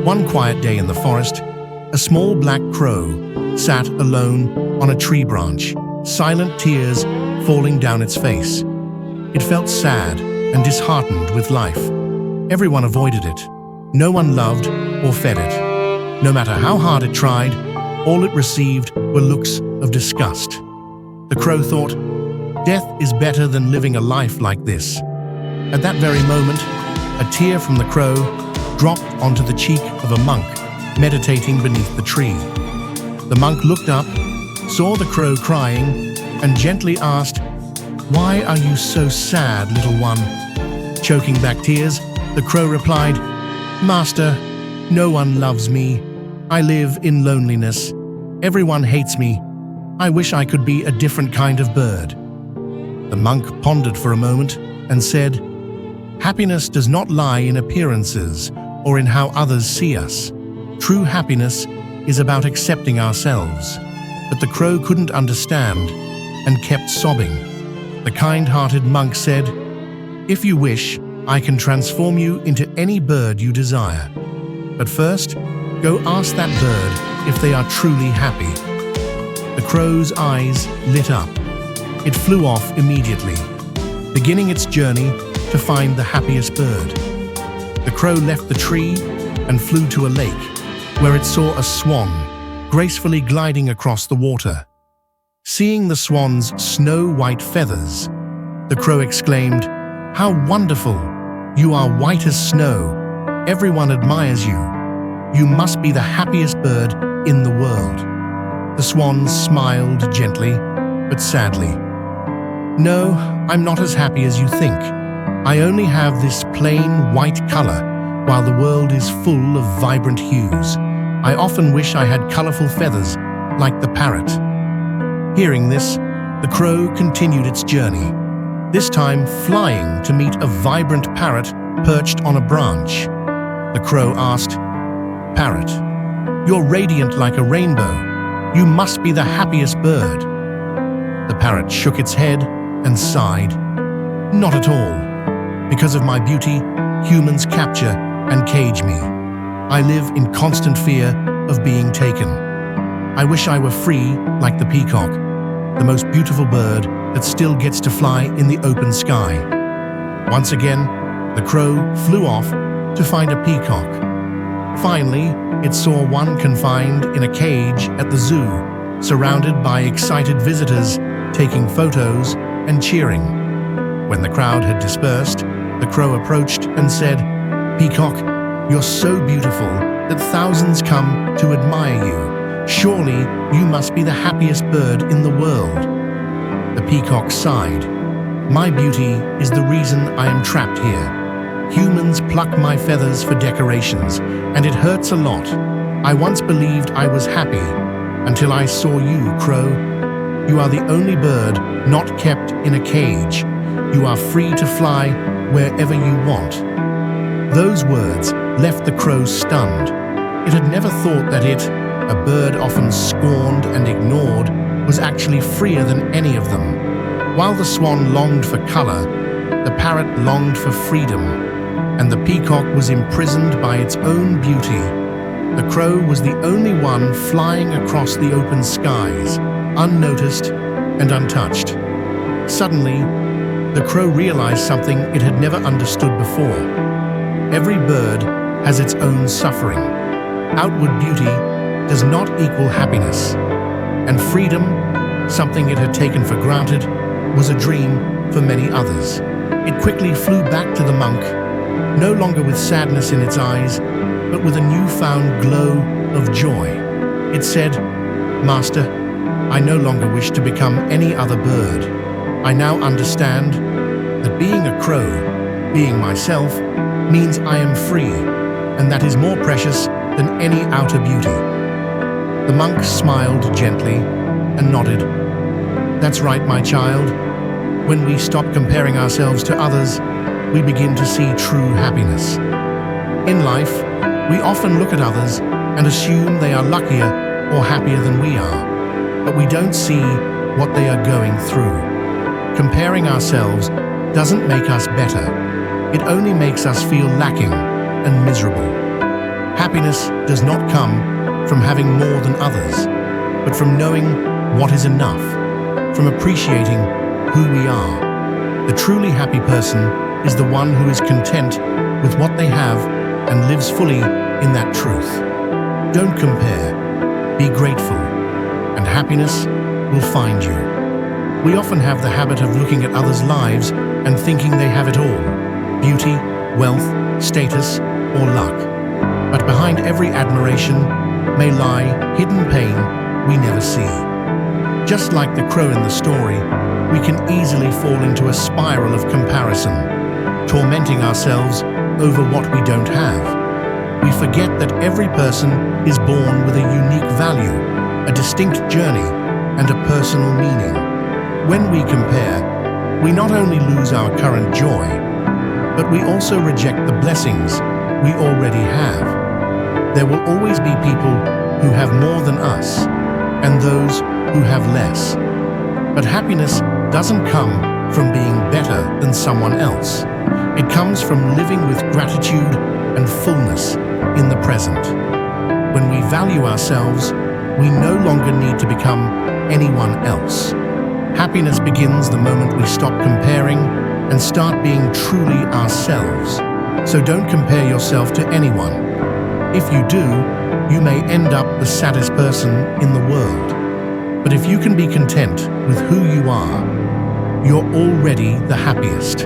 One quiet day in the forest, a small black crow sat alone on a tree branch, silent tears falling down its face. It felt sad and disheartened with life. Everyone avoided it. No one loved or fed it. No matter how hard it tried, all it received were looks of disgust. The crow thought, "Death is better than living a life like this." At that very moment, a tear from the crow dropped onto the cheek of a monk meditating beneath the tree. The monk looked up, saw the crow crying, and gently asked, "Why are you so sad, little one?" Choking back tears, the crow replied, "Master, no one loves me. I live in loneliness. Everyone hates me. I wish I could be a different kind of bird." The monk pondered for a moment and said, "Happiness does not lie in appearances or in how others see us. True happiness is about accepting ourselves." But the crow couldn't understand and kept sobbing. The kind-hearted monk said, "If you wish, I can transform you into any bird you desire. But first, go ask that bird if they are truly happy." The crow's eyes lit up. It flew off immediately, beginning its journey to find the happiest bird. The crow left the tree and flew to a lake, where it saw a swan gracefully gliding across the water. Seeing the swan's snow-white feathers, the crow exclaimed, "How wonderful! You are white as snow. Everyone admires you. You must be the happiest bird in the world." The swan smiled gently, but sadly. "No, I'm not as happy as you think. I only have this plain white color, while the world is full of vibrant hues. I often wish I had colorful feathers like the parrot." Hearing this, the crow continued its journey, this time flying to meet a vibrant parrot perched on a branch. The crow asked, "Parrot, you're radiant like a rainbow. You must be the happiest bird." The parrot shook its head and sighed, "Not at all. Because of my beauty, humans capture and cage me. I live in constant fear of being taken. I wish I were free like the peacock, the most beautiful bird that still gets to fly in the open sky." Once again, the crow flew off to find a peacock. Finally, it saw one confined in a cage at the zoo, surrounded by excited visitors taking photos and cheering. When the crowd had dispersed, the crow approached and said, "Peacock, you're so beautiful that thousands come to admire you. Surely you must be the happiest bird in the world." The peacock sighed, "My beauty is the reason I am trapped here. Humans pluck my feathers for decorations, and it hurts a lot. I once believed I was happy, until I saw you, crow. You are the only bird not kept in a cage. You are free to fly wherever you want." Those words left the crow stunned. It had never thought that it, a bird often scorned and ignored, was actually freer than any of them. While the swan longed for color, the parrot longed for freedom, and the peacock was imprisoned by its own beauty. The crow was the only one flying across the open skies, unnoticed and untouched. Suddenly, the crow realized something it had never understood before. Every bird has its own suffering. Outward beauty does not equal happiness. And freedom, something it had taken for granted, was a dream for many others. It quickly flew back to the monk, no longer with sadness in its eyes, but with a newfound glow of joy. It said, "Master, I no longer wish to become any other bird. I now understand that being a crow, being myself, means I am free, and that is more precious than any outer beauty." The monk smiled gently and nodded. "That's right, my child. When we stop comparing ourselves to others, we begin to see true happiness. In life, we often look at others and assume they are luckier or happier than we are, but we don't see what they are going through. Comparing ourselves doesn't make us better. It only makes us feel lacking and miserable. Happiness does not come from having more than others, but from knowing what is enough, from appreciating who we are. The truly happy person is the one who is content with what they have and lives fully in that truth. Don't compare, be grateful, and happiness will find you. We often have the habit of looking at others' lives and thinking they have it all: beauty, wealth, status, or luck. But behind every admiration may lie hidden pain we never see. Just like the crow in the story, we can easily fall into a spiral of comparison, tormenting ourselves over what we don't have. We forget that every person is born with a unique value, a distinct journey, and a personal meaning. When we compare, we not only lose our current joy, but we also reject the blessings we already have. There will always be people who have more than us, and those who have less. But happiness doesn't come from being better than someone else. It comes from living with gratitude and fullness in the present. When we value ourselves, we no longer need to become anyone else. Happiness begins the moment we stop comparing and start being truly ourselves. So don't compare yourself to anyone. If you do, you may end up the saddest person in the world. But if you can be content with who you are, you're already the happiest.